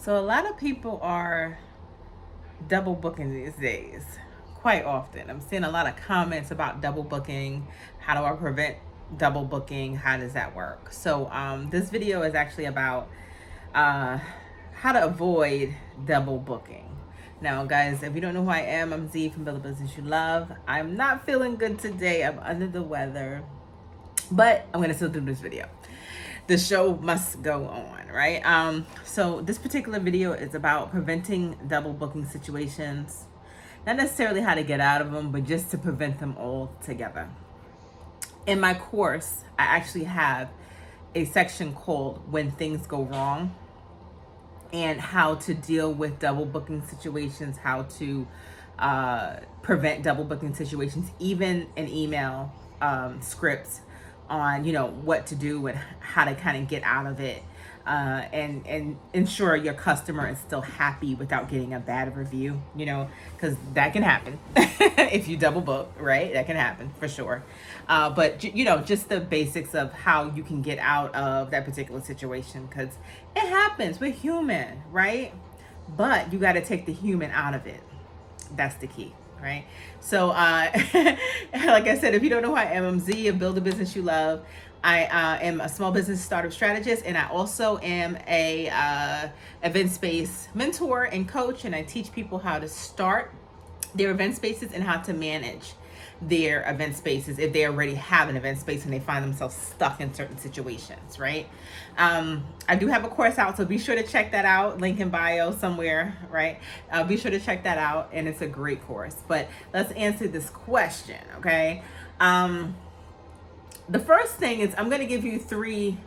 So a lot of people are double booking these days, quite often. I'm seeing a lot of comments about double booking. How do I prevent double booking? How does that work? So this video is actually about uh, how to avoid double booking. Now, guys, if you don't know who I am, I'm Z from Build a Business You Love. I'm not feeling good today. I'm under the weather, but I'm gonna still do this video. The show must go on, right? So this particular video is about preventing double booking situations. Not necessarily how to get out of them, but just to prevent them altogether. In my course, I actually have a section called When Things Go Wrong and how to deal with double booking situations, how to prevent double booking situations, even an email scripts on what to do and how to kind of get out of it, and ensure your customer is still happy without getting a bad review, because that can happen. If you double book, right? That can happen for sure. But just the basics of how you can get out of that particular situation, because it happens. We're human, right? But you got to take the human out of it. That's the key, right? So like I said, if you don't know who I am, I'm Z of Build a Business You Love. I am a small business startup strategist, and I also am a event space mentor and coach, and I teach people how to start their event spaces and how to manage their event spaces if they already have an event space and they find themselves stuck in certain situations, right? I do have a course out, so be sure to check that out. Link in bio somewhere, right? Be sure to check that out, and it's a great course. But let's answer this question, okay? The first thing is I'm going to give you 3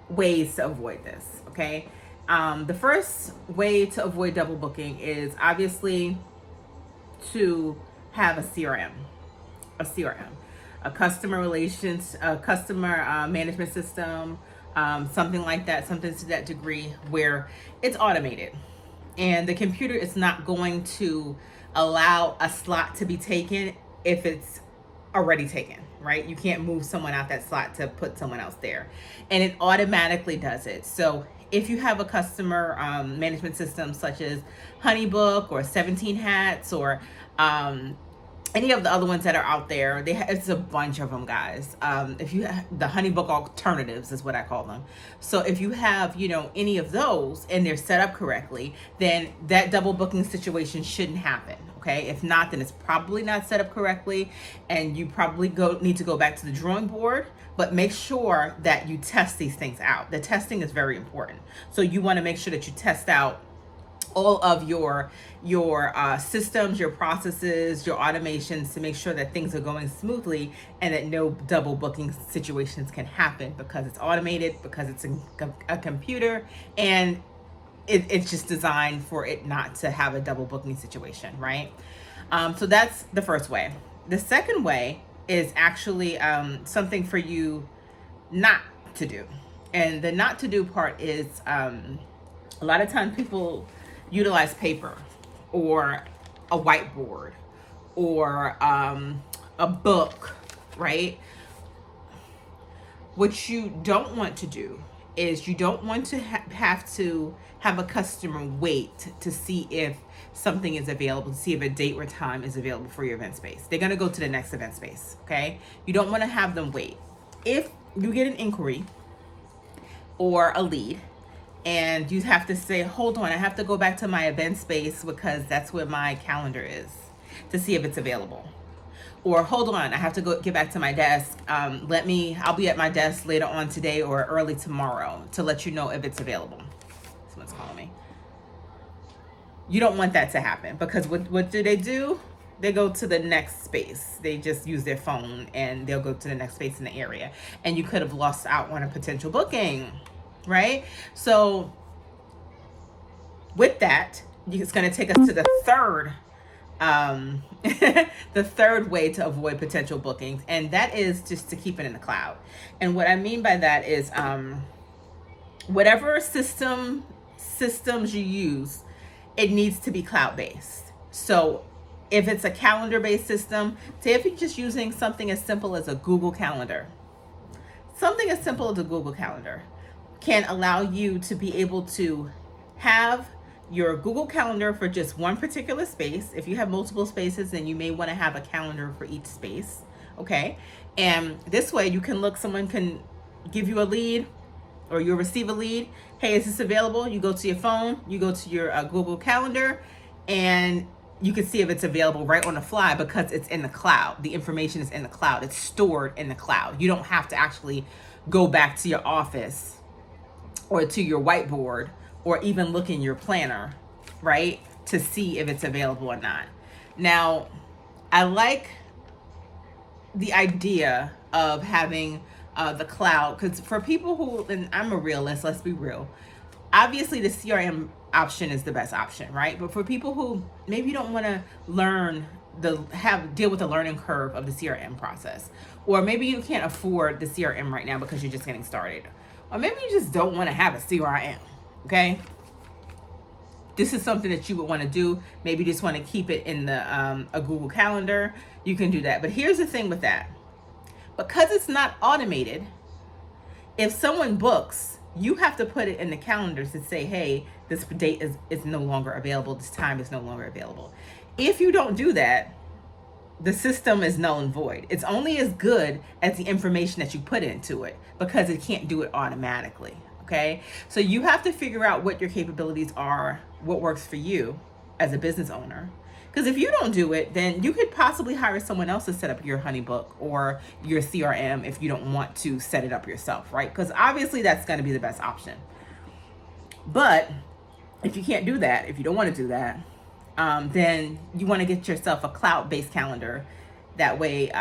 ways to avoid this, okay? The first way to avoid double booking is obviously to have a CRM, a customer relations, a customer management system, something like that, something to that degree where it's automated and the computer is not going to allow a slot to be taken if it's already taken, right? You can't move someone out that slot to put someone else there, and it automatically does it. So if you have a customer management system such as Honeybook or 17 Hats or any of the other ones that are out there, it's a bunch of them, guys. If you have the Honeybook alternatives is what I call them. So if you have any of those and they're set up correctly, then that double booking situation shouldn't happen. Okay, if not, then it's probably not set up correctly, and you probably need to go back to the drawing board. But make sure that you test these things out. The testing is very important. So you want to make sure that you test out all of your systems, your processes, your automations, to make sure that things are going smoothly and that no double booking situations can happen, because it's automated, because it's a computer, and it's just designed for it not to have a double booking situation, right? So that's the first way. The second way is actually something for you not to do. And the not to do part is a lot of times people utilize paper or a whiteboard or a book, right? What you don't want to do is you don't want to have to have a customer wait to see if something is available, to see if a date or time is available for your event space. They're going to go to the next event space, okay? You don't want to have them wait. If you get an inquiry or a lead and you have to say, hold on, I have to go back to my event space because that's where my calendar is, to see if it's available. Or hold on, I have to get back to my desk. I'll be at my desk later on today or early tomorrow to let you know if it's available. Someone's calling me. You don't want that to happen, because what do? They go to the next space. They just use their phone and they'll go to the next space in the area. And you could have lost out on a potential booking, right? So with that, it's going to take us to the third the third way to avoid potential bookings, and that is just to keep it in the cloud. And what I mean by that is whatever systems you use, it needs to be cloud-based. So if it's a calendar-based system, say if you're just using something as simple as a Google Calendar, can allow you to be able to have your Google Calendar for just one particular space. If you have multiple spaces, then you may want to have a calendar for each space. Okay. And this way you can look, someone can give you a lead or you'll receive a lead. Hey, is this available? You go to your phone, you go to your Google Calendar, and you can see if it's available right on the fly because it's in the cloud. The information is in the cloud. It's stored in the cloud. You don't have to actually go back to your office or to your whiteboard or even look in your planner, right, to see if it's available or not. Now, I like the idea of having the cloud, because for people who, and I'm a realist, let's be real, obviously the CRM option is the best option, right? But for people who maybe don't want to learn deal with the learning curve of the CRM process, or maybe you can't afford the CRM right now because you're just getting started, or maybe you just don't want to have a CRM, okay? This is something that you would want to do. Maybe you just want to keep it in the a Google Calendar. You can do that. But here's the thing with that. Because it's not automated, if someone books, you have to put it in the calendars to say, hey, this date is no longer available. This time is no longer available. If you don't do that, the system is null and void. It's only as good as the information that you put into it because it can't do it automatically. Okay. So you have to figure out what your capabilities are, what works for you as a business owner. Because if you don't do it, then you could possibly hire someone else to set up your Honeybook or your CRM if you don't want to set it up yourself, right? Because obviously that's going to be the best option. But if you can't do that, if you don't want to do that, then you want to get yourself a cloud-based calendar. That way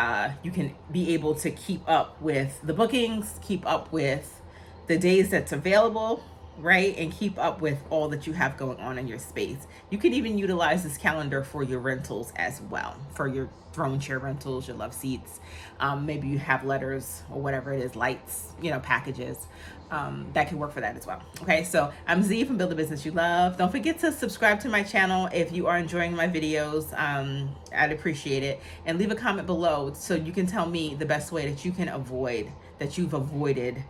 you can be able to keep up with the bookings, keep up with the days that's available, right? And keep up with all that you have going on in your space. You could even utilize this calendar for your rentals as well, for your throne chair rentals, your love seats. Maybe you have letters or whatever it is, lights, packages. That can work for that as well. Okay, so I'm Z from Build a Business You Love. Don't forget to subscribe to my channel if you are enjoying my videos. I'd appreciate it. And leave a comment below so you can tell me the best way that you've avoided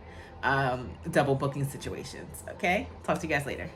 double booking situations. Okay, talk to you guys later.